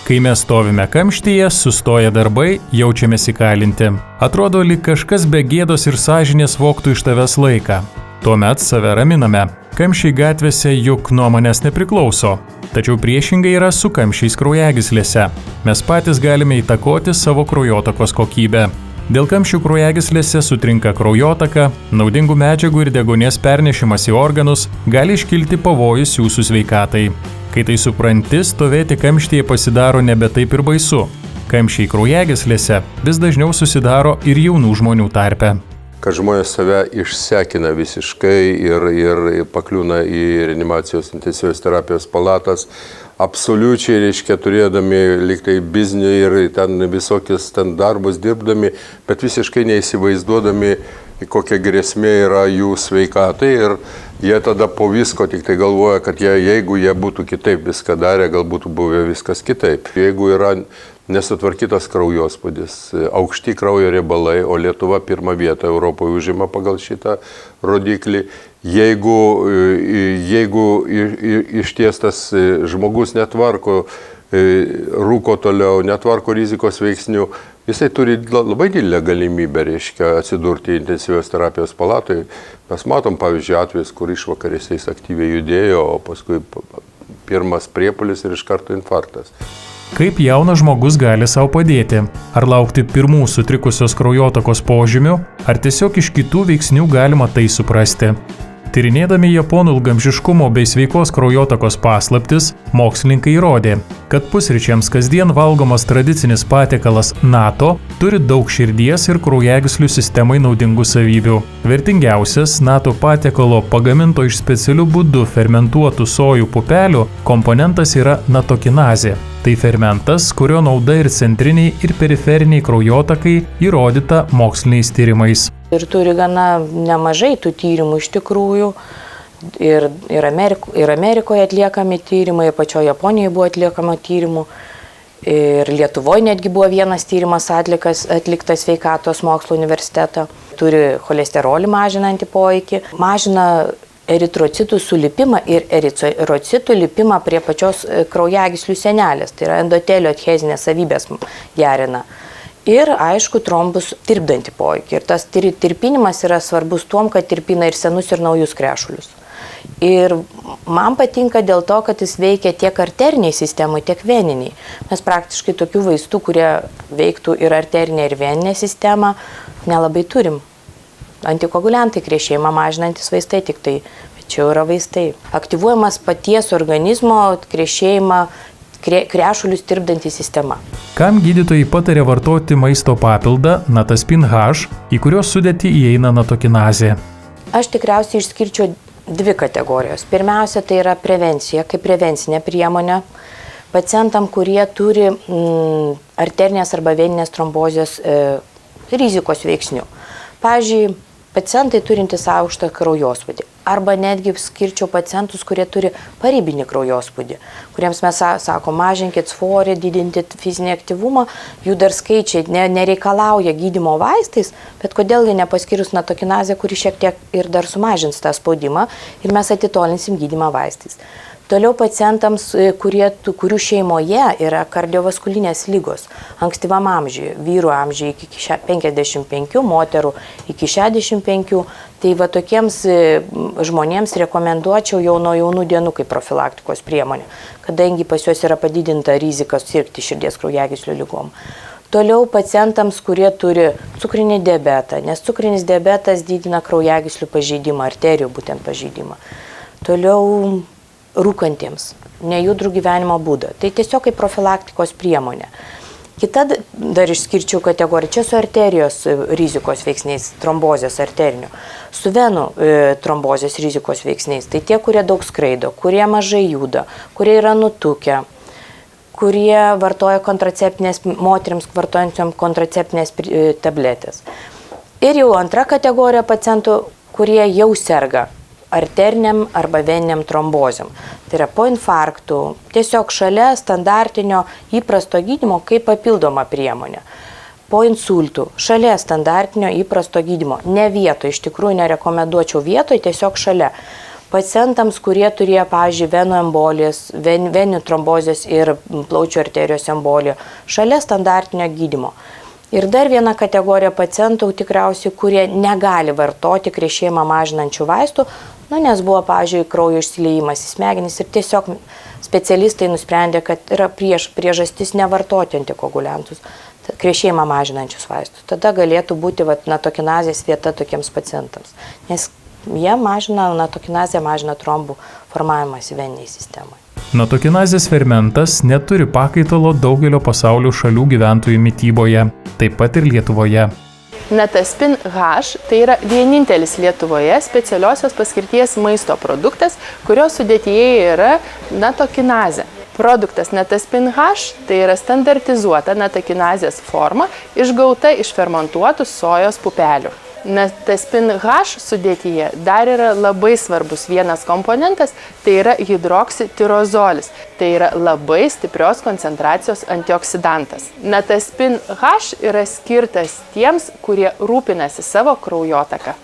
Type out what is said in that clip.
Kai mes stovime kamštyje, sustoja darbai, jaučiamės įkalinti. Atrodo, lyg kažkas be gėdos ir sąžinės vogtų iš tavęs laiką. Tuomet save raminame. Kamščiai gatvėse juk nuo manęs nepriklauso. Tačiau priešingai yra su kamščiais kraujagyslėse. Mes patys galime įtakoti savo kraujotakos kokybę. Dėl kamščių kraujagyslėse sutrinka kraujotaka, naudingų medžiagų ir deguonies pernešimas į organus gali iškilti pavojus jūsų sveikatai. Kai tai supranti, stovėti kamštyje pasidaro nebe taip ir baisu. Kamščiai kraujagyslėse vis dažniau susidaro ir jaunų žmonių tarpe. Kad žmonės save išsekina visiškai ir pakliūna į reanimacijos intensyvios terapijos palatas, absoliučiai, reiškia, turėdami liktai biznį ir ten visokius ten darbus dirbdami, bet visiškai neįsivaizduodami, kokia grėsmė yra jų sveikatai ir jie tada po visko tik tai galvoja, kad jeigu jie būtų kitaip viską darę, gal būtų buvę viskas kitaip. Jeigu yra nesutvarkytas kraujospūdis, aukšti kraujo riebalai, o Lietuva pirmą vietą Europoje užima pagal šitą rodiklį, jeigu ištiestas žmogus netvarko, rūko toliau, netvarko rizikos veiksnių, jisai turi labai didelę galimybę, reiškia, atsidurti intensyvios terapijos palatoje. Mes matom, pavyzdžiui, atvejus, kur išvakarėse jis aktyviai judėjo, o paskui pirmas priepuolis ir iš karto infarktas. Kaip jaunas žmogus gali savo padėti? Ar laukti pirmų sutrikusios kraujotakos požymių, ar tiesiog iš kitų veiksnių galima tai suprasti? Tyrinėdami japonų ilgaamžiškumo bei sveikos kraujotakos paslaptis, mokslininkai įrodė, kad pusryčiams kasdien valgomas tradicinis patiekalas nato turi daug širdies ir kraujagyslių sistemai naudingų savybių. Vertingiausias nato patiekalo pagaminto iš specialiu būdu fermentuotų sojų pupelių komponentas yra natokinazė. Tai fermentas, kurio nauda ir centriniai, ir periferiniai kraujotakai įrodyta moksliniais tyrimais. Ir turi gana nemažai tų tyrimų iš tikrųjų. Ir Amerikoje atliekami tyrimai, ir pačioje Japonijoje buvo atliekama tyrimų. Ir Lietuvoje netgi buvo vienas tyrimas atliktas Sveikatos mokslo universiteto. Turi cholesterolį mažinantį poveikį, mažina eritrocitų sulipimą ir eritrocitų lipimą prie pačios kraujagyslių sienelės, tai yra endotelio adhezinės savybės gerina. Ir, aišku, trombus tirpdantį poveikį. Ir tas tirpinimas yra svarbus tuom, kad tirpina ir senus, ir naujus krešulius. Ir man patinka dėl to, kad jis veikia tiek arteriniai sistemai, tiek veniniai. Mes praktiškai tokių vaistų, kurie veiktų ir arterinę, ir veninę sistemą, nelabai turim. Antikoaguliantai, krešėjimą mažinantis vaistai tik tai, bet čia yra vaistai. Aktyvuojamas paties organizmo krešėjimą, krešulius tirpdantį sistemą. Kam gydytojai patarė vartoti maisto papildą Nataspin H, į kurios sudėtį įeina natokinazė? Aš tikriausiai išskirčiau dvi kategorijos. Pirmiausia, tai yra prevencija, kaip prevencinė priemonė pacientam, kurie turi arterinės arba veninės trombozės rizikos veiksnių. Pavyzdžiui, pacientai turintys aukštą kraujospūdį. Arba netgi skirčiau pacientus, kurie turi paribinį kraujospūdį, kuriems mes sakom, mažinkit svorį, didinti fizinį aktyvumą, jų dar skaičiai nereikalauja gydymo vaistais, bet kodėl jie nepaskyrus natokinazę, kuri šiek tiek ir dar sumažins tą spaudimą ir mes atitolinsim gydymą vaistais. Toliau pacientams, kurių šeimoje yra kardiovaskulinės ligos, ankstyvam amžiuje, vyrų amžiuje iki 55, moterų iki 65, tai va tokiems žmonėms rekomenduočiau jau nuo jaunų dienų kaip profilaktikos priemonė, kadangi pas juos yra padidinta rizika sirgti širdies kraujagyslių ligom. Toliau pacientams, kurie turi cukrinį diabetą, nes cukrinis diabetas didina kraujagyslių pažeidimą, arterijų būtent pažeidimą. Toliau rūkantiems, nejudrų gyvenimo būdą. Tai tiesiog kaip profilaktikos priemonė. Kita dar išskirčiau kategoriją, čia su arterijos rizikos veiksniais, trombozės arterinio, su venų trombozės rizikos veiksniais. Tai tie, kurie daug skraido, kurie mažai juda, kurie yra nutukę, kurie vartoja kontraceptinės, moteriams vartojančiam kontraceptinės tabletės. Ir jau antra kategorija pacientų, kurie jau serga arteriniam arba veniniam trombozėm. Tai yra po infarktų, tiesiog šalia standartinio įprasto gydymo kaip papildoma priemonė. Po insultų, šalia standartinio įprasto gydymo, ne vietoj, iš tikrųjų nerekomenduočiau vietoj, tiesiog šalia. Pacientams, kurie turėjo, pavyzdžiui, venų embolijas, venų trombozės ir plaučių arterijos emboliją, šalia standartinio gydymo. Ir dar viena kategorija pacientų tikriausiai, kurie negali vartoti krešėjimą mažinančių vaistų, nes buvo, pavyzdžiui, kraujo išsiliejimas į smegenis ir tiesiog specialistai nusprendė, kad yra priežastis nevartoti antikoaguliantus, krešėjimą mažinančius vaistus. Tada galėtų būti natokinazės vieta tokiems pacientams, nes jie mažina, natokinazė mažina trombų formavimąsi veniniai sistemai. Natokinazės fermentas neturi pakaitalo daugelio pasaulio šalių gyventojų mityboje, taip pat ir Lietuvoje. Nataspin H tai yra vienintelis Lietuvoje specialiosios paskirties maisto produktas, kurio sudėtyje yra natokinazė. Produktas Nataspin H tai yra standartizuota natokinazės forma, išgauta iš fermentuotų sojos pupelių. Nataspin H sudėtyje dar yra labai svarbus vienas komponentas, tai yra hidroksitirozolis. Tai yra labai stiprios koncentracijos antioksidantas. Nataspin H yra skirtas tiems, kurie rūpinasi savo kraujotaką.